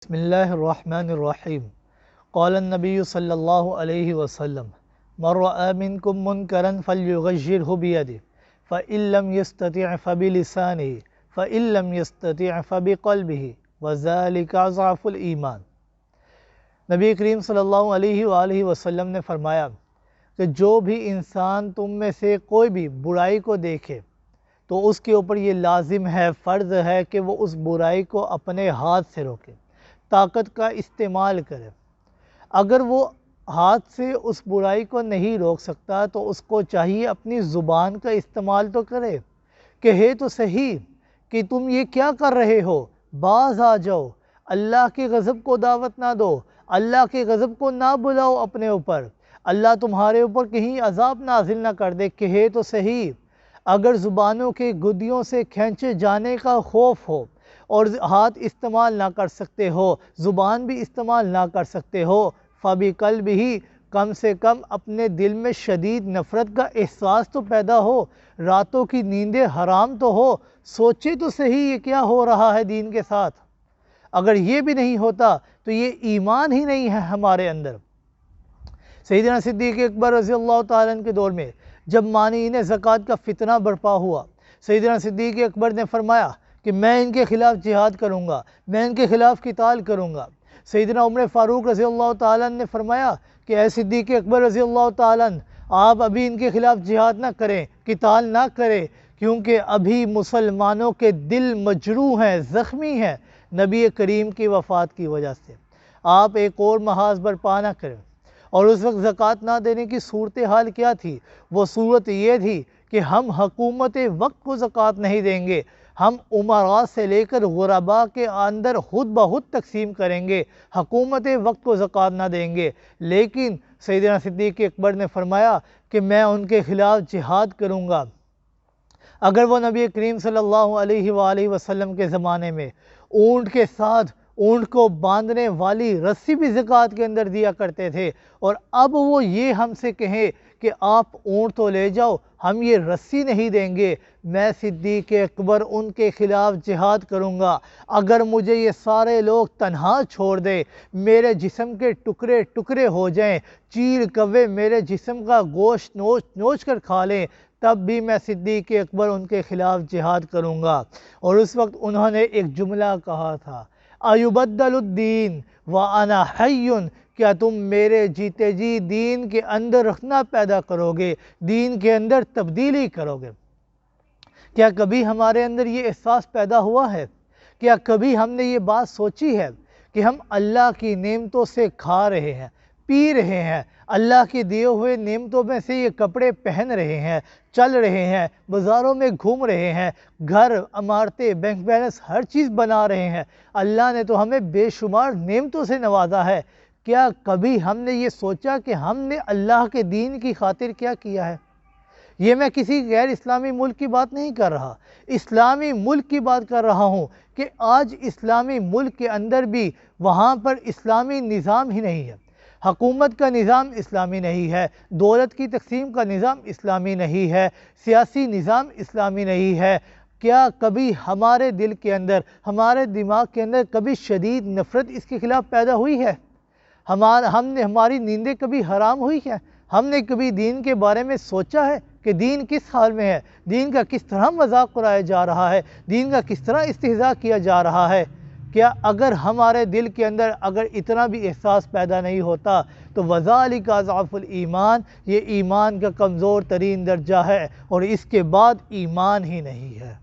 بسم اللہ الرحمن الرحیم قال النبی صلی اللہ علیہ وسلم من رأى منکم منکرا فلیغیرہ بیدہ فإن لم یستطع فبلسانہ فإن لم یستطع فبقلبہ وذلک اضعف الایمان۔ نبی کریم صلی اللہ علیہ وآلہ وسلم نے فرمایا کہ جو بھی انسان تم میں سے کوئی بھی برائی کو دیکھے تو اس کے اوپر یہ لازم ہے، فرض ہے کہ وہ اس برائی کو اپنے ہاتھ سے روکے، طاقت کا استعمال کرے۔ اگر وہ ہاتھ سے اس برائی کو نہیں روک سکتا تو اس کو چاہیے اپنی زبان کا استعمال تو کرے، کہے تو صحیح کہ تم یہ کیا کر رہے ہو، باز آ جاؤ، اللہ کے غضب کو دعوت نہ دو، اللہ کے غضب کو نہ بلاؤ اپنے اوپر، اللہ تمہارے اوپر کہیں عذاب نازل نہ کر دے، کہے تو صحیح۔ اگر زبانوں کے گدیوں سے کھینچے جانے کا خوف ہو اور ہاتھ استعمال نہ کر سکتے ہو، زبان بھی استعمال نہ کر سکتے ہو، فَبِقَلْبِهِ کم سے کم اپنے دل میں شدید نفرت کا احساس تو پیدا ہو، راتوں کی نیندیں حرام تو ہو، سوچے تو صحیح یہ کیا ہو رہا ہے دین کے ساتھ۔ اگر یہ بھی نہیں ہوتا تو یہ ایمان ہی نہیں ہے ہمارے اندر۔ سیدنا صدیق اکبر رضی اللہ تعالیٰ عنہ کے دور میں جب مانعین زکوٰۃ کا فتنہ برپا ہوا، سیدنا صدیق اکبر نے فرمایا کہ میں ان کے خلاف جہاد کروں گا، میں ان کے خلاف قتال کروں گا۔ سیدنا عمر فاروق رضی اللہ تعالیٰ عنہ نے فرمایا کہ اے صدیق اکبر رضی اللہ تعالیٰ عنہ، آپ ابھی ان کے خلاف جہاد نہ کریں، قتال نہ کریں، کیونکہ ابھی مسلمانوں کے دل مجروح ہیں، زخمی ہیں نبی کریم کی وفات کی وجہ سے۔ آپ ایک اور محاذ برپا نہ کریں۔ اور اس وقت زکوٰۃ نہ دینے کی صورتحال کیا تھی؟ وہ صورت یہ تھی کہ ہم حکومت وقت کو زکوٰۃ نہیں دیں گے، ہم امراء سے لے کر غرباء کے اندر خود بخود تقسیم کریں گے، حکومت وقت کو زکوٰۃ نہ دیں گے۔ لیکن سیدنا صدیق اکبر نے فرمایا کہ میں ان کے خلاف جہاد کروں گا۔ اگر وہ نبی کریم صلی اللہ علیہ وآلہ وسلم کے زمانے میں اونٹ کے ساتھ اونٹ کو باندھنے والی رسی بھی زکوٰۃ کے اندر دیا کرتے تھے، اور اب وہ یہ ہم سے کہیں کہ آپ اونٹ تو لے جاؤ، ہم یہ رسی نہیں دیں گے، میں صدیق اکبر ان کے خلاف جہاد کروں گا۔ اگر مجھے یہ سارے لوگ تنہا چھوڑ دیں، میرے جسم کے ٹکڑے ٹکڑے ہو جائیں، چیل کوے میرے جسم کا گوشت نوچ نوچ کر کھا لیں، تب بھی میں صدیق اکبر ان کے خلاف جہاد کروں گا۔ اور اس وقت انہوں نے ایک جملہ کہا تھا، اَيُبَدَّلُ الدِّينُ وَأَنَا حَيٌّ، کیا تم میرے جیتے جی دین کے اندر رکھنا پیدا کرو گے، دین کے اندر تبدیلی کرو گے؟ کیا کبھی ہمارے اندر یہ احساس پیدا ہوا ہے؟ کیا کبھی ہم نے یہ بات سوچی ہے کہ ہم اللہ کی نعمتوں سے کھا رہے ہیں، پی رہے ہیں، اللہ کے دیے ہوئے نعمتوں میں سے یہ کپڑے پہن رہے ہیں، چل رہے ہیں، بازاروں میں گھوم رہے ہیں، گھر، عمارتیں، بینک بیلنس، ہر چیز بنا رہے ہیں، اللہ نے تو ہمیں بے شمار نعمتوں سے نوازا ہے۔ کیا کبھی ہم نے یہ سوچا کہ ہم نے اللہ کے دین کی خاطر کیا کیا ہے؟ یہ میں کسی غیر اسلامی ملک کی بات نہیں کر رہا، اسلامی ملک کی بات کر رہا ہوں کہ آج اسلامی ملک کے اندر بھی وہاں پر اسلامی نظام ہی نہیں ہے، حکومت کا نظام اسلامی نہیں ہے، دولت کی تقسیم کا نظام اسلامی نہیں ہے، سیاسی نظام اسلامی نہیں ہے۔ کیا کبھی ہمارے دل کے اندر، ہمارے دماغ کے اندر کبھی شدید نفرت اس کے خلاف پیدا ہوئی ہے؟ ہماری نیندیں کبھی حرام ہوئی ہیں؟ ہم نے کبھی دین کے بارے میں سوچا ہے کہ دین کس حال میں ہے، دین کا کس طرح مذاق اڑایا جا رہا ہے، دین کا کس طرح استہزاء کیا جا رہا ہے؟ کیا اگر ہمارے دل کے اندر اگر اتنا بھی احساس پیدا نہیں ہوتا تو وَذَلِكَ أَضْعَفُ الْإِيمَانِ، یہ ایمان کا کمزور ترین درجہ ہے، اور اس کے بعد ایمان ہی نہیں ہے۔